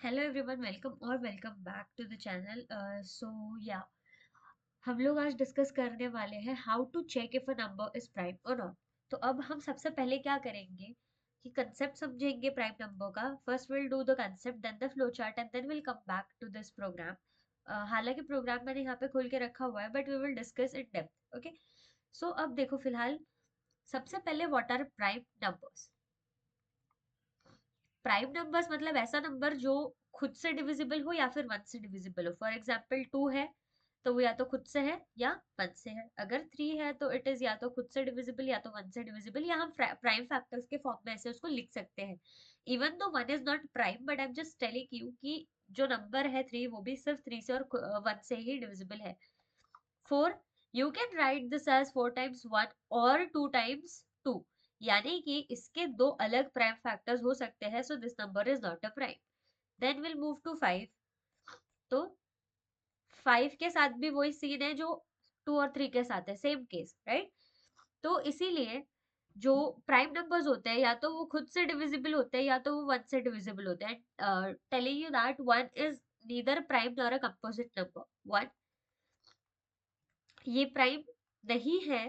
Hello everyone, welcome और welcome back to the channel. या हम लोग आज डिस्कस करने वाले हैं how to check if a number is prime और नॉट। तो अब हम सबसे पहले क्या करेंगे कि कंसेप्ट समझेंगे प्राइम नंबर का। First will do the concept, then the flow chart and then will come back to this program. हालांकि प्रोग्राम मैंने यहाँ पे खोल के रखा हुआ है, but we will discuss in depth. Okay, so अब देखो, फिलहाल सबसे पहले what are prime numbers. Prime numbers मतलब ऐसा नंबर जो खुद से डिविजिबल हो या फिर वन से डिविजिबल हो। फॉर एग्जाम्पल 2 है तो वो या तो खुद से है या वन से है। अगर 3 है तो इट इज या तो खुद से डिविजिबल या तो वन से डिविजिबल, या हम प्राइम फैक्टर्स के फॉर्म में ऐसे उसको लिख सकते हैं। Even though one is not prime, but I am just telling you कि जो नंबर है 3 वो भी सिर्फ 3 से और वन से ही डिविजिबल है। 4, you can write this as 4 times 1 और 2 टाइम्स 2, यानी कि इसके दो अलग प्राइम फैक्टर्स हो सकते हैं। So this number is not a prime. Then will move to 5। तो 5 के साथ भी वही सीन है जो 2 और 3 के साथ है, सेम केस, राइट। तो इसीलिए जो प्राइम नंबर्स होते हैं या तो वो खुद से डिविजिबल होते हैं या तो वो वन से डिविजिबल होते हैं। Telling you that one is neither prime nor a composite number. One ये प्राइम नहीं है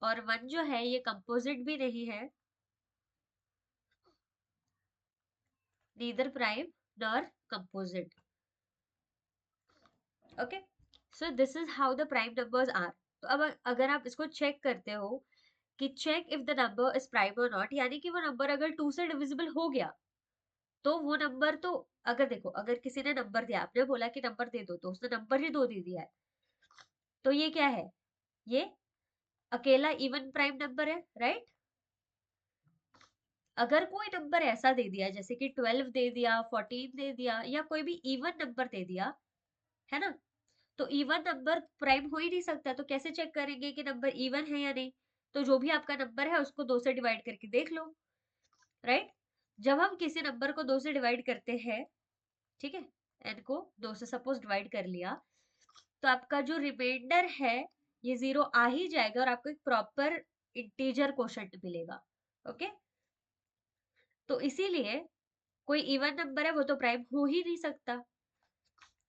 और वन जो है ये कंपोजिट भी नहीं है, neither prime nor composite. Okay, so this is how the prime numbers are. तो अब अगर आप इसको चेक करते हो कि check if the number is prime और नॉट, यानी कि वो नंबर अगर 2 से डिविजिबल हो गया तो वो नंबर तो, अगर देखो, अगर किसी ने नंबर दिया, आपने बोला कि नंबर दे दो, तो उसने नंबर ही 2 दे दिया है, तो ये क्या है? ये अकेला इवन प्राइम नंबर है, राइट। अगर कोई नंबर ऐसा दे दिया जैसे कि 12 दे दिया, 14 दे दिया, या कोई भी इवन नंबर दे दिया, है ना, तो इवन नंबर प्राइम हो ही नहीं सकता। तो कैसे चेक करेंगे कि नंबर इवन है या नहीं? तो जो भी आपका नंबर है उसको 2 से डिवाइड करके देख लो, राइट। जब हम किसी नंबर को 2 से डिवाइड करते हैं, ठीक है, एन को 2 से सपोज डिवाइड कर लिया, तो आपका जो रिमाइंडर है ये 0 आ ही जाएगा और आपको एक प्रॉपर इंटीजर क्वोशंट मिलेगा। ओके, तो इसीलिए कोई इवन नंबर है वो तो प्राइम हो ही नहीं सकता।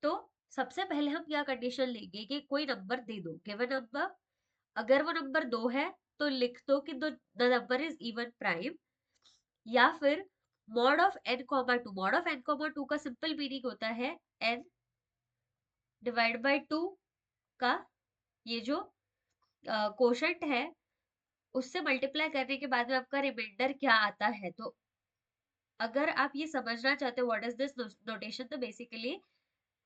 तो सबसे पहले हम क्या कंडीशन लेंगे कि कोई नंबर दे दो, गिवन नंबर। अगर वो नंबर 2 है तो लिख दो कि the number is even prime, या फिर mod of n comma 2। Mod of n comma 2 का सिंपल मीनिंग होता है n डिवाइड बाय 2 का ये जो कोशंट है उससे मल्टीप्लाई करने के बाद में आपका रिमाइंडर क्या आता है। तो अगर आप ये समझना चाहते हो व्हाट इज दिस नोटेशन, तो basically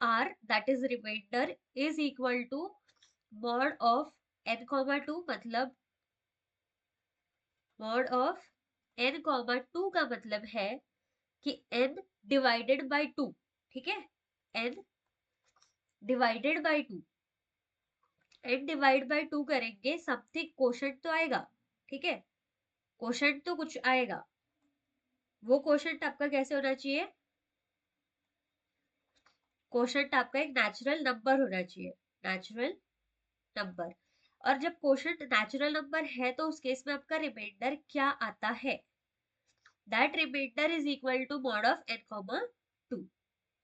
r, that is remainder, is equal to mod of n comma 2, मतलब mod of n comma 2 का मतलब है कि n डिवाइडेड बाय 2, ठीक है, n divided by 2। n divide by 2 करेंगे, समथिंग क्वोशंट तो आएगा, ठीक है, क्वोशंट तो कुछ आएगा। वो क्वोशंट आपका कैसे होना चाहिए? क्वोशंट आपका एक नेचुरल नंबर होना चाहिए, नेचुरल नंबर। और जब क्वोशंट नेचुरल नंबर है तो उस केस में आपका रिमाइंडर क्या आता है? That remainder is equal to mod of n comma 2।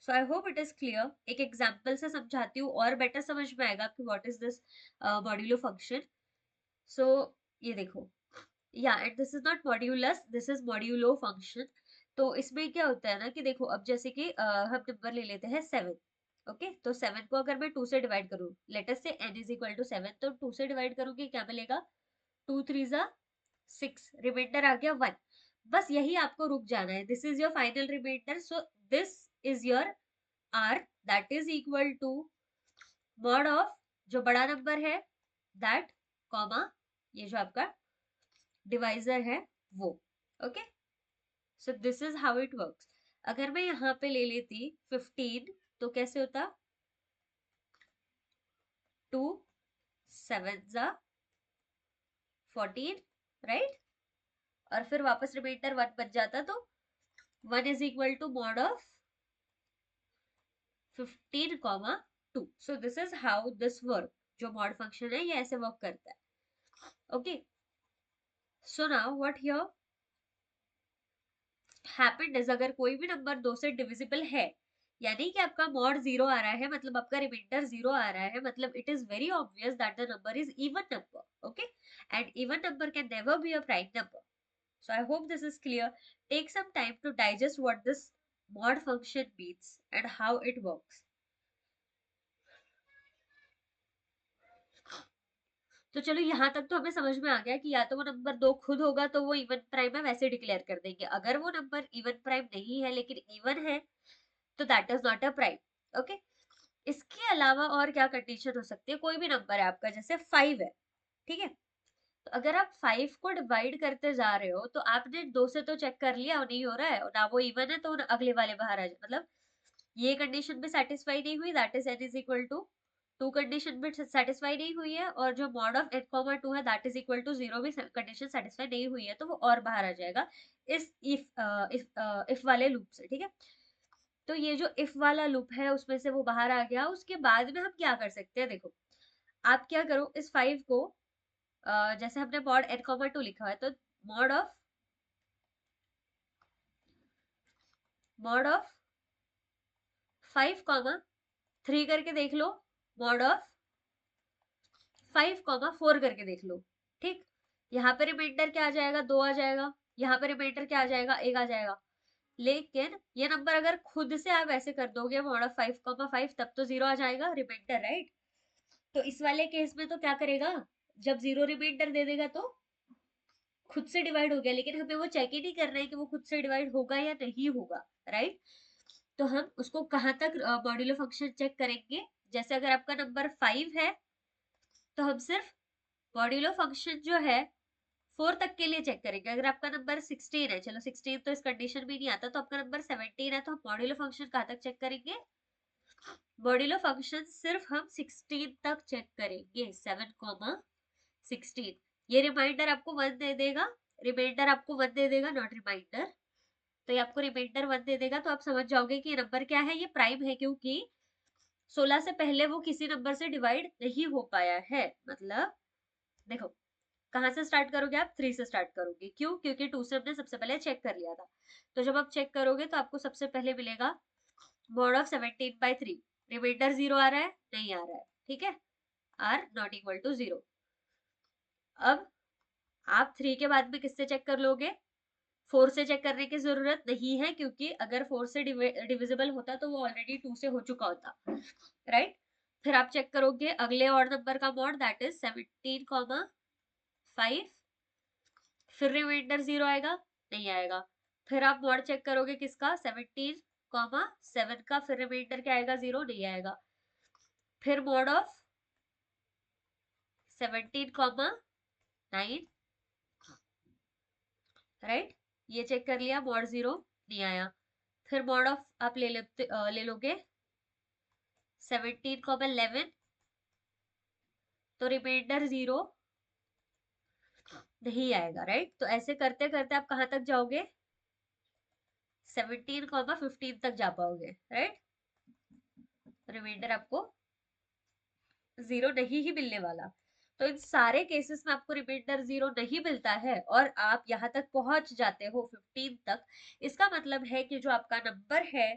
So I hope it is clear. एक एग्जांपल से समझाती हूँ और बेटर समझ में आएगा कि what is this modulo function. So ये देखो, yeah and this is not modulus, this is modulo function. तो इसमें क्या होता है ना कि देखो, अब जैसे कि हम नंबर ले लेते हैं 7। ओके, तो 7 को अगर मैं 2 से डिवाइड करूँ, लेट अस से n इज इक्वल टू 7, तो 2 से डिवाइड करूंगी, क्या मिलेगा? 2 3 जा 6, रिमाइंडर आ गया 1। बस यही आपको रुक जाना है। This is your final reminder. So this is your r, that is equal to mod of जो बड़ा नंबर है दैट, कॉमा ये जो आपका डिवाइजर है वो। Okay, so this is how it works. अगर मैं यहाँ पे ले लेती 15, तो कैसे होता? 2 7 जा 14, राइट। और फिर वापस रिमाइंडर 1 बन जाता, तो 1 is equal to mod of 15 comma 2। So this is how this work. जो मॉड फंक्शन है ये ऐसे वर्क करता है। Okay, so now what here happened is, अगर कोई भी नंबर 2 से डिविजिबल है यानी कि आपका मॉड 0 आ रहा है, मतलब आपका रिमाइंडर 0 आ रहा है, मतलब it is very obvious that the number is even number, okay, and even number can never be a prime number. So I hope this is clear. Take some time to digest what this mod function means and how it works. तो चलो यहाँ तक तो हमें समझ में आ गया कि या तो वो नंबर 2 खुद होगा तो वो इवन प्राइम है, वैसे डिक्लेयर कर देंगे. अगर वो नंबर इवन प्राइम नहीं है लेकिन इवन है तो that is not a prime. Okay, इसके अलावा और क्या कंडीशन हो सकती है? कोई भी नंबर है आपका, जैसे 5 है, ठीक है, तो अगर आप 5 को डिवाइड करते जा रहे हो तो आपने 2 से तो चेक कर लिया, नहीं हो रहा है ना, वो इवन है तो अगले वाले बाहर आ जाए, मतलब ये कंडीशन भी सेटिस्फाई नहीं हुई, that is n is equal to 2, condition भी सेटिस्फाई नहीं हुई है, और जो मॉड ऑफ n, 2 है दैट इज इक्वल टू 0 भी कंडीशन सेटिस्फाई नहीं हुई है, तो वो और बाहर आ जाएगा इस इफ वाले लूप से. ठीक है, तो ये जो इफ वाला लूप है उसमें से वो बाहर आ गया. उसके बाद में हम क्या कर सकते हैं? देखो, आप क्या करो, इस 5 को जैसे हमने मॉड n, 2 लिखा है, तो मॉड ऑफ 5, 3 करके देख लो, मॉड ऑफ 5, 4 करके देख लो. ठीक, यहाँ पे रिमाइंडर क्या आ जाएगा? 2 आ जाएगा. यहाँ पे रिमाइंडर क्या आ जाएगा? 1 आ जाएगा. लेकिन ये नंबर अगर खुद से आप ऐसे कर दोगे मॉड ऑफ 5, 5, तब तो 0 आ जाएगा रिमाइंडर, राइट? तो इस वाले केस में तो क्या करेगा? जब 0 रिमाइंडर दे देगा तो खुद से डिवाइड हो गया, लेकिन हमें वो चेक ही नहीं कर रहे हैं कि वो खुद से डिवाइड होगा या नहीं होगा, राइट? तो हम उसको कहाँ तक मॉड्यूलो फंक्शन चेक करेंगे? जैसे अगर आपका नंबर 5 है तो हम सिर्फ मॉड्यूलो फंक्शन जो है 4 तक के लिए चेक करेंगे. अगर आपका नंबर 16 है, चलो 16 तो इस कंडीशन में नहीं आता, तो आपका नंबर 17 है, तो हम मॉड्यूलो फंक्शन कहाँ तक चेक करेंगे? मॉड्यूलो फंक्शन सिर्फ हम 16 तक चेक करेंगे, 7, 16. ये रिमाइंडर आपको 1 दे देगा, रिमाइंडर आपको 1 दे देगा, नॉट रिमाइंडर. तो ये आपको रिमाइंडर 1 दे देगा, तो आप समझ जाओगे कि ये नंबर क्या है, ये प्राइम है, क्योंकि 16 से पहले वो किसी नंबर से डिवाइड नहीं हो पाया है. मतलब देखो, कहाँ से स्टार्ट करोगे? आप 3 से स्टार्ट करोगे. क्यों? क्योंकि 2 से हमने सबसे पहले चेक कर लिया था. तो जब आप चेक करोगे तो आपको सबसे पहले मिलेगा मॉड ऑफ 17/3. रिमाइंडर 0 आ रहा है? नहीं आ रहा है. ठीक है, आर नॉट इक्वल टू 0. अब आप 3 के बाद में किससे चेक कर लोगे? 4 से चेक करने की जरूरत नहीं है, क्योंकि अगर 4 से डिविजिबल होता तो वो ऑलरेडी 2 से हो चुका होता, राइट? फिर आप चेक करोगे अगले और नंबर का मॉड, दैट इज 17, 5. फिर रिमाइंडर 0 आएगा? नहीं आएगा. फिर आप मॉड चेक करोगे किसका? 17, 7 का. फिर रिमाइंडर क्या आएगा? 0 नहीं आएगा. फिर मॉड ऑफ 17, 9, राइट? ये चेक कर लिया, मॉड 0 नहीं आया. फिर मॉड ऑफ आप ले लोगे 17, 11, तो रिमाइंडर 0 नहीं आएगा, राइट? तो ऐसे करते करते आप कहाँ तक जाओगे? 17, 15 तक जा पाओगे, राइट? रिमाइंडर आपको 0 नहीं ही मिलने वाला. तो इन सारे केसेस में आपको रिमाइंडर 0 नहीं मिलता है और आप यहाँ तक पहुंच जाते हो 15 तक. इसका मतलब है कि जो आपका नंबर है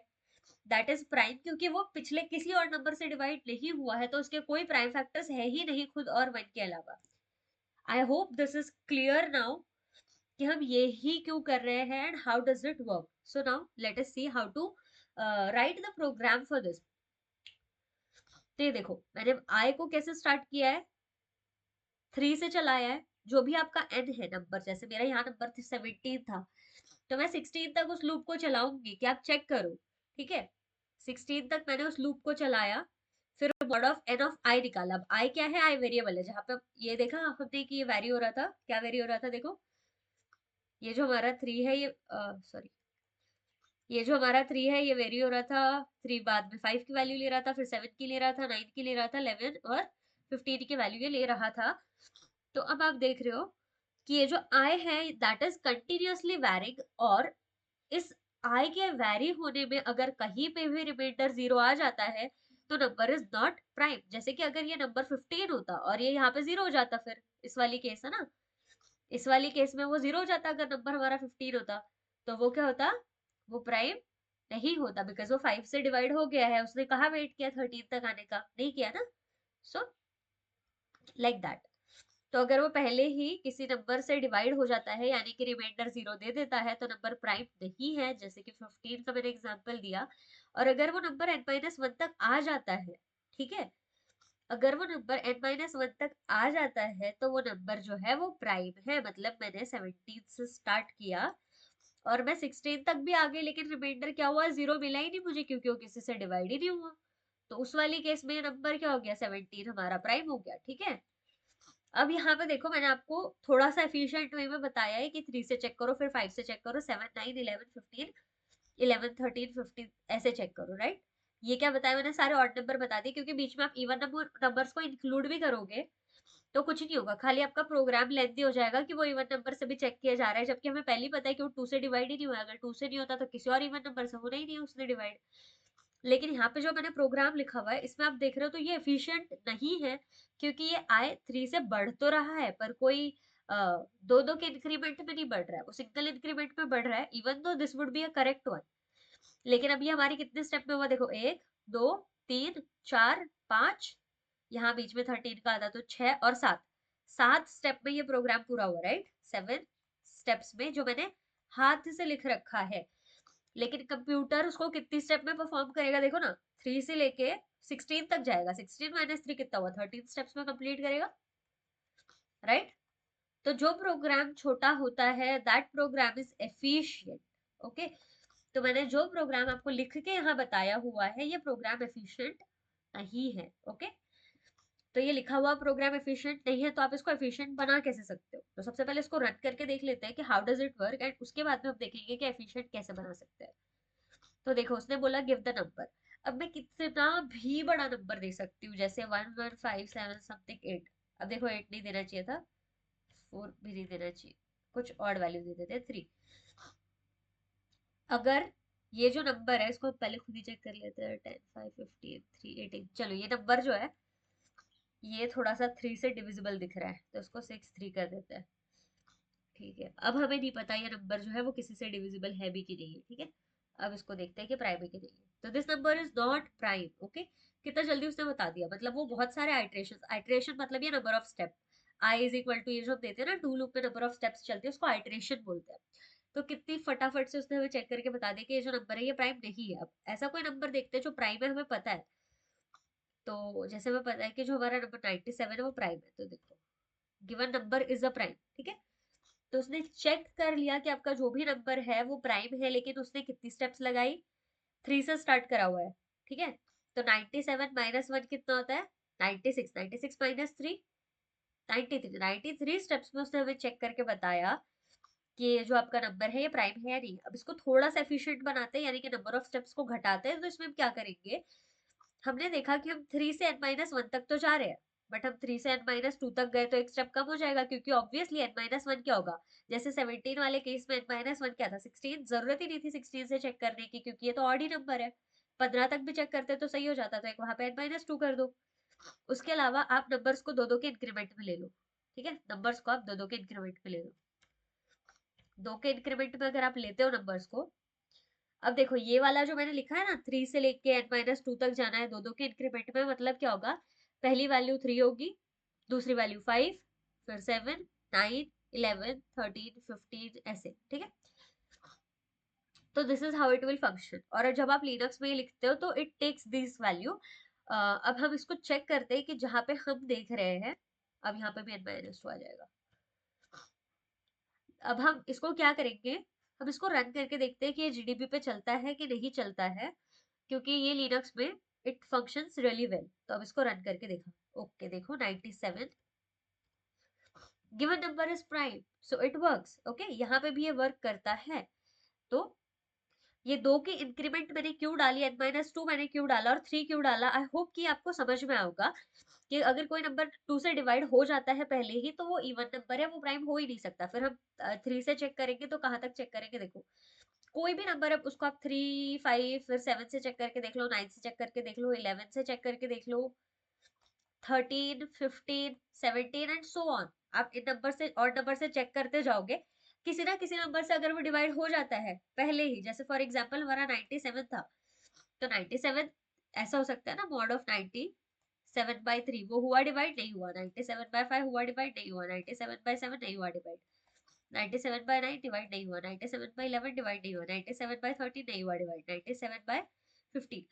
दैट इज प्राइम, क्योंकि वो पिछले किसी और नंबर से डिवाइड नहीं हुआ है, तो उसके कोई प्राइम फैक्टर्स है ही नहीं खुद और 1 के अलावा. I hope this is clear now कि हम ये ही क्यों कर रहे हैं and how does it work. So now let us see how to write the program for this. तो ये देखो, मैंने आई को कैसे स्टार्ट किया है? 3 से चलाया है. जो भी आपका n है नंबर, जैसे मेरा यहाँ नंबर 17 था, तो मैं 16 तक उस लूप को चलाऊंगी कि आप चेक करो. ठीक है, 16 तक मैंने उस लूप को चलाया. फिर mod of n of i निकाला. अब i क्या है? i वेरिएबल है. जहां पे ये देखा हमने कि ये वेरी हो रहा था. क्या वेरी हो रहा था? देखो, ये जो हमारा 3 है, ये सॉरी, ये जो हमारा 3 है ये वेरी हो रहा था. 3 बाद में 5 की वैल्यू ले रहा था, फिर 7 की ले रहा था, 9 की ले रहा था, 11 और 15 की वैल्यू ये ले रहा था. तो अब आप देख रहे हो कि ये जो i है दैट इज कंटिन्यूअसली वैरिंग, और इस i के वैरी होने में अगर कहीं पे भी रिमाइंडर 0 आ जाता है तो नंबर इज नॉट प्राइम. जैसे कि अगर ये नंबर 15 होता और ये यहाँ पे 0 हो जाता, फिर इस वाली केस है ना, इस वाली केस में वो 0 हो जाता अगर नंबर हमारा 15 होता, तो वो क्या होता? वो प्राइम नहीं होता, बिकॉज वो 5 से डिवाइड हो गया है, उसने कहाँ वेट किया 13 तक आने का, नहीं किया ना। So like that. तो अगर वो पहले ही किसी नंबर से डिवाइड हो जाता है, यानी कि रिमाइंडर 0 दे देता है, तो नंबर प्राइम नहीं है, जैसे कि 15 का मैंने एग्जांपल दिया। और अगर वो नंबर n-1 तक आ जाता है, ठीक है, अगर वो नंबर n-1 तक आ जाता है, तो वो नंबर जो है वो प्राइम है। मतलब मैंने 17 से स्टार्ट किया और मैं 16 तक भी आ गई, लेकिन रिमाइंडर क्या हुआ, 0 मिला ही नहीं मुझे, क्योंकि वो किसी से डिवाइड ही नहीं हुआ। तो उस वाली केस में नंबर क्या हो गया, 17 हमारा प्राइम हो गया। ठीक है, अब यहाँ पे देखो, मैंने आपको थोड़ा सा एफिशिएंट वे में बताया है कि 3 से चेक करो, फिर 5 से चेक करो, 7 9 11 15 11 13 15 ऐसे चेक करो, राइट। ये क्या बताया मैंने, सारे ऑड नंबर बता दिए, क्योंकि बीच में आप इवन नंबर्स को इंक्लूड भी करोगे तो कुछ नहीं होगा, खाली आपका प्रोग्राम लेंथी हो जाएगा कि वो इवन नंबर से भी चेक किया जा रहा है, जबकि हमें पहले ही पता है कि वो 2 से डिवाइड ही नहीं हुआ। अगर 2 से नहीं होता तो किसी और इवन नंबर से होना ही नहीं है उसने डिवाइड। लेकिन यहाँ पे जो मैंने प्रोग्राम लिखा हुआ है, इसमें आप देख रहे हो तो ये एफिशिएंट नहीं है, क्योंकि ये आई 3 से बढ़ तो रहा है, पर कोई दो दो के इंक्रीमेंट में नहीं बढ़ रहा है, वो सिंगल इंक्रीमेंट में बढ़ रहा है, even though this would be a correct one. लेकिन अब ये हमारी कितने स्टेप में हुआ, देखो 1 2 3 4 5, यहाँ बीच में 13 का आधा, तो 6 और 7, 7 स्टेप में ये प्रोग्राम पूरा हुआ, राइट। 7 स्टेप्स में जो मैंने हाथ से लिख रखा है। लेकिन कंप्यूटर उसको कितनी स्टेप में परफॉर्म करेगा, देखो ना, 3 से लेके 16 तक जाएगा, 16 माइनस 3 कितना हुआ, 13 स्टेप्स में कंप्लीट करेगा, राइट। तो जो प्रोग्राम छोटा होता है, that program is efficient. Okay, तो मैंने जो प्रोग्राम आपको लिख के यहाँ बताया हुआ है, ये प्रोग्राम एफिशिएंट नहीं है। ओके, तो ये लिखा हुआ प्रोग्राम एफिशिएंट नहीं है, तो आप इसको एफिशिएंट बना कैसे सकते हो। तो सबसे पहले इसको रन करके देख लेते हैं कि how does it work, and उसके बाद में हम देखेंगे कि एफिशिएंट कैसे बना सकते हैं। तो देखो, उसने बोला गिव द नंबर। अब मैं कितना भी बड़ा नंबर दे सकती हूँ, जैसे 1157 समथिंग 8। अब देखो 8 नहीं देना चाहिए था, 4 भी नहीं देना चाहिए, कुछ और वैल्यू दे देते 3। अगर ये जो नंबर है, इसको हम पहले खुद ही चेक कर लेते हैं, 10 5 15 3 18। चलो, ये नंबर जो है, ये थोड़ा सा 3 से डिविजिबल दिख रहा है, तो इसको 6 3 कर देते हैं। ठीक है, अब हमें नहीं पता ये नंबर जो है वो किसी से डिविजिबल है भी कि नहीं है। ठीक है, अब इसको देखते हैं कि प्राइम है कि नहीं है। तो this number is not prime. Okay, कितना जल्दी उसने बता दिया, मतलब वो बहुत सारे आइट्रेशन, आइट्रेशन मतलब ये number of step, i is equal to, ये जो हम देते हैं ना डू लूप में नंबर ऑफ स्टेप्स चलते हैं, उसको आइट्रेशन बोलते हैं। तो कितनी फटाफट से उसने हमें चेक करके बता दिया कि ये जो नंबर है ये प्राइम नहीं है। अब ऐसा कोई नंबर देखते हैं जो प्राइम है, हमें पता है। तो जैसे हमें पता है कि जो हमारा नंबर 97 है वो प्राइम है, तो देखो given number is a prime. ठीक है, तो उसने चेक कर लिया कि आपका जो भी नंबर है वो प्राइम है, लेकिन उसने कितनी स्टेप्स लगाई, 3 से स्टार्ट करा हुआ है। ठीक है, तो 97 माइनस 1 कितना होता है, 96, 96 माइनस 3 93, 93 स्टेप्स में उसने हमें चेक करके बताया कि ये जो आपका नंबर है ये प्राइम है या नहीं। अब इसको थोड़ा सा एफिशिएंट बनाते हैं, यानी कि नंबर ऑफ स्टेप्स को घटाते हैं। तो इसमें हम क्या करेंगे, हमने देखा कि हम 3 से n-1 तक तो जा रहे हैं, बट हम 3 से n-2 तक गए तो एक स्टेप कम हो जाएगा, क्योंकि ऑब्वियसली n-1 क्या होगा, जैसे 17 वाले केस में n-1 क्या था, 16। जरूरत ही नहीं थी 16 से चेक करने की, क्योंकि ये तो ऑड ही नंबर है। 15 तक भी चेक करते तो सही हो जाता, तो एक वहां पे n-2 कर दो। उसके अलावा आप नंबर्स को दो दो के इंक्रीमेंट में ले लो। ठीक है, नंबर्स को आप दो दो के इंक्रीमेंट में ले लो। दो के इंक्रीमेंट में अगर आप लेते हो नंबर्स को, अब देखो ये वाला जो मैंने लिखा है ना, 3 से लेके n-2 तक जाना है दो दो के इंक्रीमेंट में, मतलब क्या होगा, पहली वैल्यू 3 होगी, दूसरी वैल्यू 5, फिर 7 9 11 13 15 ऐसे। ठीक है, तो this is how it will function. और जब आप लिनक्स में ये लिखते हो तो इट टेक्स दिस वैल्यू। अब हम इसको चेक करते हैं कि जहां पे हम देख रहे हैं, अब यहाँ पे भी n-2 आ जाएगा। अब हम इसको क्या करेंगे, हम इसको रन करके देखते हैं कि ये जीडीबी पे चलता है कि नहीं चलता है, क्योंकि ये लिनक्स में इट फंक्शंस रियली वेल। तो अब इसको रन करके देखा, ओके देखो 97 given number is prime, so it works. Okay, यहाँ पे भी ये वर्क करता है। तो ये दो की इंक्रीमेंट मैंने क्यों डाली, n-2 मैंने क्यों डाला और 3 क्यों डाला, आई होप कि आपको समझ में आएगा कि अगर कोई नंबर 2 से डिवाइड हो जाता है पहले ही, तो वो इवन नंबर है, वो प्राइम हो ही नहीं सकता। फिर हम 3 से चेक करेंगे तो कहाँ तक चेक करेंगे, देखो कोई भी नंबर है उसको आप 3 5 फिर 7 से चेक करके देख लो, 9 से चेक करके देख लो, 11 से चेक करके देख लो, 13 15 17 एंड सो ऑन। आप इन नंबर से और नंबर से चेक करते जाओगे, किसी ना किसी नंबर से अगर वो डिवाइड हो जाता है पहले ही, जैसे फॉर एग्जाम्पल हमारा 97 था, तो 97 ऐसा हो सकता है ना, मॉड ऑफ 97/3 वो हुआ डिवाइड नहीं हुआ, 97/5 हुआ डिवाइड नहीं हुआ, 97/7 नहीं हुआ डिवाइड, 97/9 डिवाइड नहीं हुआ, 97/11 डिवाइड नहीं हुआ, 97/13 नहीं हुआ डिवाइड, 97/15।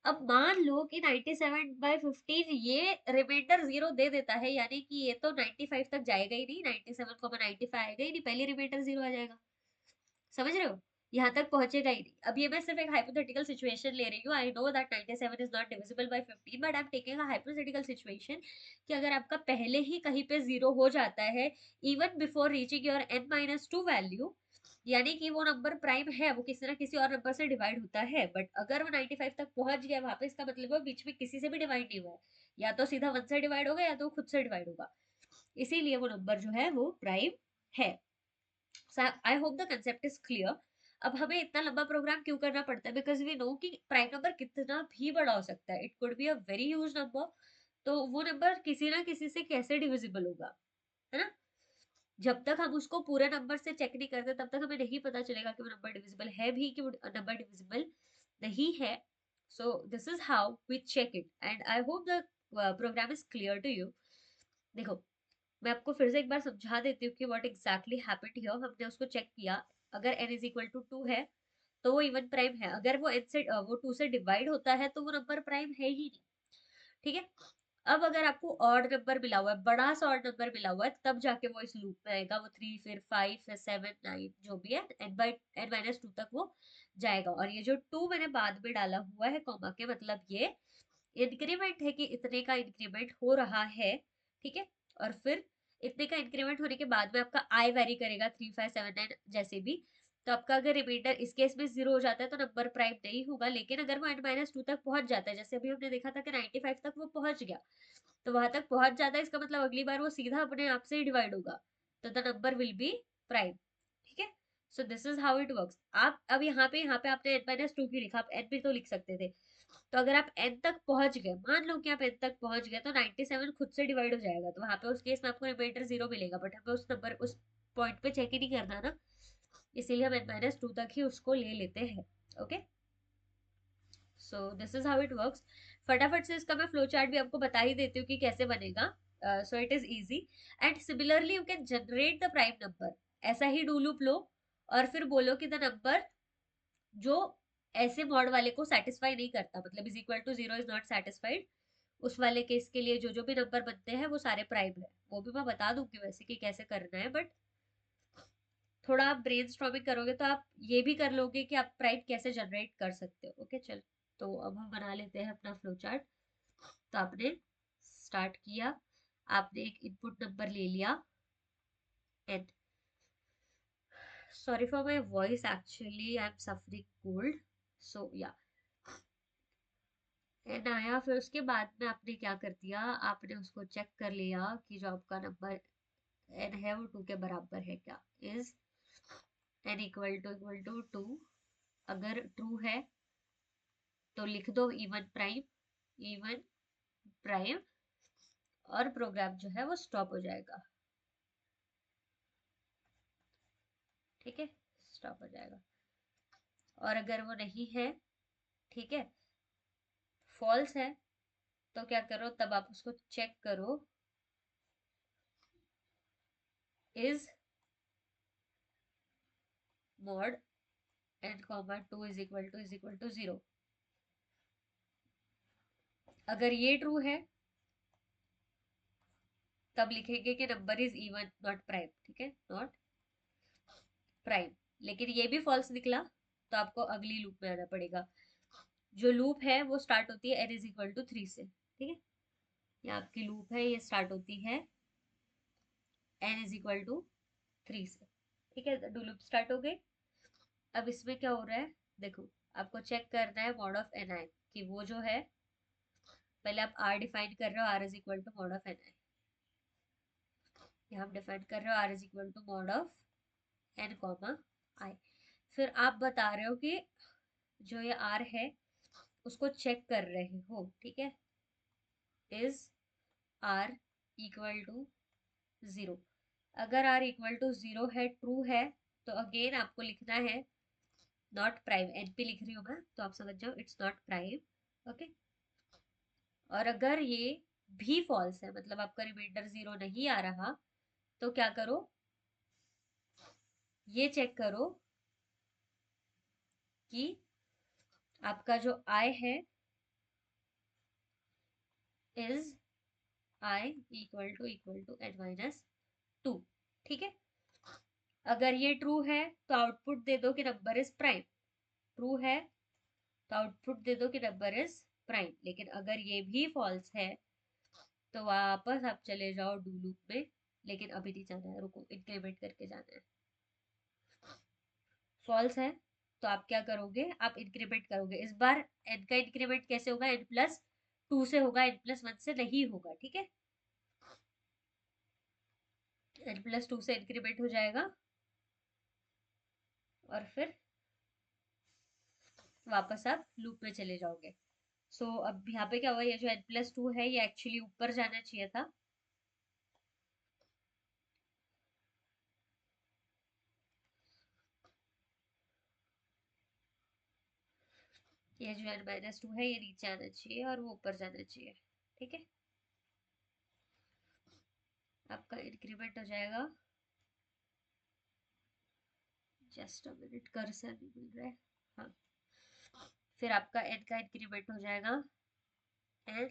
अब मान लो कि 97/15 ये रिमाइंडर 0 दे देता है, यानी कि ये तो 95 तक जाएगा ही नहीं, 97,95 आएगा ही नहीं, पहले रिमाइंडर 0 आ जाएगा। समझ रहे हो? यहाँ तक पहुंचेगा ही नहीं। अब ये मैं सिर्फ एक हाइपोथेटिकल सिचुएशन ले रही हूँ। I know that 97 is not divisible by 15, but I am taking a hypothetical situation कि अगर आपका पहले ही कहीं पे 0 हो जाता है even before reaching your n-2 value, यानी कि वो नंबर प्राइम है, वो किसी ना किसी और नंबर से डिवाइड होता है, बट अगर वो 95 तक पहुंच गया वहां पे, इसका मतलब वो बीच में किसी से भी डिवाइड नहीं हुआ है, या तो सीधा 1 से डिवाइड होगा या तो खुद से डिवाइड होगा, इसीलिए वो नंबर जो है वो प्राइम है। आई hope the concept is clear. अब हमें इतना लंबा प्रोग्राम क्यों करना पड़ता है? बिकॉज वी नो कि प्राइम नंबर कितना भी बड़ा हो सकता है, it could be a very huge number, तो वो नंबर किसी ना किसी से कैसे डिविजिबल होगा, है ना? जब तक हम उसको पूरे नंबर से चेक नहीं करते तब तक हमें नहीं पता चलेगा कि वो नंबर डिविजिबल है भी कि वो नंबर डिविजिबल नहीं है। So this is how we check it, and I hope the program is clear to you. देखो, मैं आपको फिर से एक बार समझा देती हूँ कि व्हाट एग्जैक्टली हैपेंड हियर। हमने उसको चेक किया, अगर n इज इक्वल टू 2 है तो वो इवन प्राइम है, अगर वो n से वो 2 से डिवाइड होता है तो वो नंबर प्राइम है ही नहीं। ठीक है? अब अगर आपको ऑड नंबर मिला हुआ है, बड़ा सा ऑड नंबर मिला हुआ है, तब जाके वो इस लूप में आएगा, वो 3 फिर 5 फिर 7 9 जो भी है n-2 तक वो जाएगा। और ये जो 2 मैंने बाद में डाला हुआ है कॉमा के, मतलब ये इंक्रीमेंट है कि इतने का इंक्रीमेंट हो रहा है। ठीक है? और फिर इतने का इंक्रीमेंट होने के बाद में आपका आई वेरी करेगा 3 5 7 9 जैसे भी। तो आपका अगर रिमाइंडर इस केस में 0 हो जाता है तो नंबर प्राइम नहीं होगा, लेकिन अगर वो n-2 तक पहुंच जाता है, जैसे अभी हमने देखा था कि 95 तक वो पहुंच गया, तो वहां तक पहुंच जाता है, इसका मतलब अगली बार वो सीधा अपने आप से ही डिवाइड होगा, तो the number will be prime. ठीक है? So this is how it works. आप अब यहाँ पे आपने n-2 क्यों लिखा? आप n भी तो लिख सकते थे। तो अगर आप n तक पहुंच गए, मान लो कि आप n तक पहुंच गए, तो 97 खुद से डिवाइड हो जाएगा, तो वहां पे उस केस में आपको रिमाइंडर 0 मिलेगा, बट हमें उस नंबर उस पॉइंट पे चेक ही नहीं करना ना, इसीलिए हम n-2 तक ही उसको ले लेते हैं। Okay, so this is how it works. फटाफट से इसका मैं फ्लो चार्ट भी आपको बता ही देती हूँ कि कैसे बनेगा। So it is easy, and similarly you can generate the prime number. ऐसा ही डू लूप लो और फिर बोलो कि द नंबर जो ऐसे मॉड वाले को सेटिस्फाई नहीं करता, मतलब is equal to 0 is not satisfied, उस वाले केस के लिए जो जो भी नंबर बनते हैं वो सारे प्राइम है। वो भी मैं बता दूंगी वैसे कि कैसे करना है, बट थोड़ा आप ब्रेनस्टॉर्मिंग करोगे तो आप ये भी कर लोगे कि आप प्राइम कैसे जनरेट कर सकते हो। ओके, चल, तो अब हम बना लेते हैं अपना फ्लो चार्ट। तो आपने स्टार्ट किया, आपने एक इनपुट नंबर ले लिया and sorry for my voice, actually I am suffering cold, so yeah and आया। फिर उसके बाद में आपने क्या कर दिया, आपने उसको चेक कर लिया कि जो आपका नंबर एन है वो 2 के बराबर है क्या। इज एन इक्वल टू 2, अगर ट्रू है तो लिख दो इवन प्राइम, इवन प्राइम, और प्रोग्राम जो है वो स्टॉप हो जाएगा। ठीक है, स्टॉप हो जाएगा। और अगर वो नहीं है, ठीक है, फॉल्स है, तो क्या करो, तब आप उसको चेक करो, is mod n-2 is equal to 0। अगर ये ट्रू है तब लिखेंगे कि number is even not prime. ठीक है, नॉट प्राइम। लेकिन ये भी फॉल्स निकला तो आपको अगली लूप में आना पड़ेगा। जो लूप है वो स्टार्ट होती है n इज इक्वल टू 3 से। ठीक है, ये आपकी लूप है, ये स्टार्ट होती है n इज इक्वल टू 3 से। ठीक है, दो लूप स्टार्ट हो गई। अब इसमें क्या हो रहा है, देखो, आपको चेक करना है मॉड ऑफ एन आई, कि वो जो है, पहले आप r डिफाइन कर रहे हो, r is equal to mod of N I. यहाँ आप डिफाइन कर रहे हो r is equal to mod of n comma I. फिर आप बता रहे हो कि जो ये r है उसको चेक कर रहे हो। ठीक है, इज r इक्वल टू 0। अगर r इक्वल टू 0 है, ट्रू है, तो अगेन आपको लिखना है नॉट प्राइम। एनपी लिख रही हूँ मैं, तो आप समझ जाओ इट्स नॉट प्राइम। ओके। और अगर ये भी फॉल्स है, मतलब आपका रिमाइंडर 0 नहीं आ रहा, तो क्या करो, ये चेक करो कि आपका जो i है is i equal to n minus 2। ठीक है। अगर ये ट्रू है तो आउटपुट दे दो कि नंबर इज प्राइम। ट्रू है तो आउटपुट दे दो कि नंबर इज प्राइम। लेकिन अगर ये भी फॉल्स है तो वापस आप चले जाओ डू लूप में। लेकिन अभी नहीं जाना है, रुको, इंक्रीमेंट करके जाना है। फॉल्स है तो आप क्या करोगे, आप इंक्रीमेंट करोगे। इस बार एन का इंक्रीमेंट कैसे होगा, एन प्लस टू से होगा, एन प्लस वन से नहीं होगा। ठीक है। एन प्लस टू से इंक्रीमेंट हो जाएगा और फिर वापस आप लूप में चले जाओगे। सो अब यहाँ पे क्या हुआ, ये जो एन प्लस टू है ये एक्चुअली ऊपर जाना चाहिए था। ये जो एन माइनस टू है ये नीचे आना चाहिए और वो ऊपर जाना चाहिए। ठीक है। आपका इंक्रीमेंट हो जाएगा, जस्ट अ मिनट, कर्सर नहीं मिल रहा है। हाँ, फिर आपका एन का इंक्रीमेंट हो जाएगा एन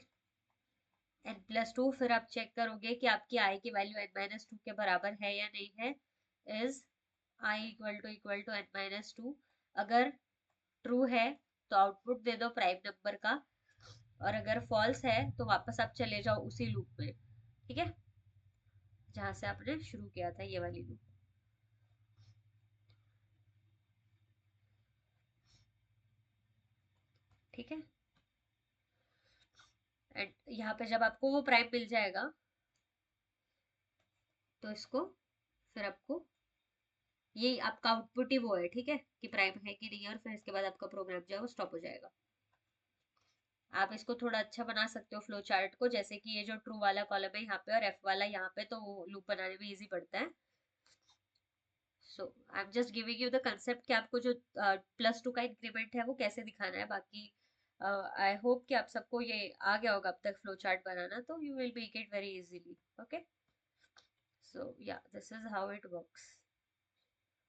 एन प्लस टू। फिर आप चेक करोगे कि आपकी आई की वैल्यू एन माइनस टू के बराबर है या नहीं है। Is i equal to n minus two. अगर ट्रू है तो आउटपुट दे दो प्राइम नंबर का, और अगर फॉल्स है तो वापस आप चले जाओ उसी लूप में। ठीक है, जहां से आपने शुरू किया था, ये वाली लूप। ठीक है। एंड यहाँ पे जब आपको वो प्राइम मिल जाएगा तो इसको फिर आपको, ये आपका आउटपुट ही वो है। ठीक है, कि प्राइम है कि नहीं है, और फिर इसके बाद आपका प्रोग्राम जो है वो स्टॉप हो जाएगा। आप इसको थोड़ा अच्छा बना सकते हो फ्लो चार्ट को, जैसे कि ये जो ट्रू वाला कॉलम है यहाँ पे और एफ वाला यहाँ पे, तो लूप बनाने में इजी पड़ता है। So I am just giving you the concept कि आपको जो प्लस टू का इंक्रीमेंट है वो कैसे दिखाना है। बाकी आई होप कि आप सबको ये आ गया होगा अब तक फ्लो चार्ट बनाना, तो you will make it very easily. Okay. So yeah this is how it works.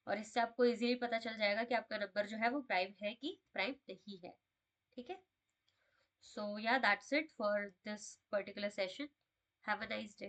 और इससे आपको इजीली पता चल जाएगा कि आपका नंबर जो है वो प्राइम है कि प्राइम नहीं है। ठीक है। So yeah, that's it for this particular session. Have a nice day.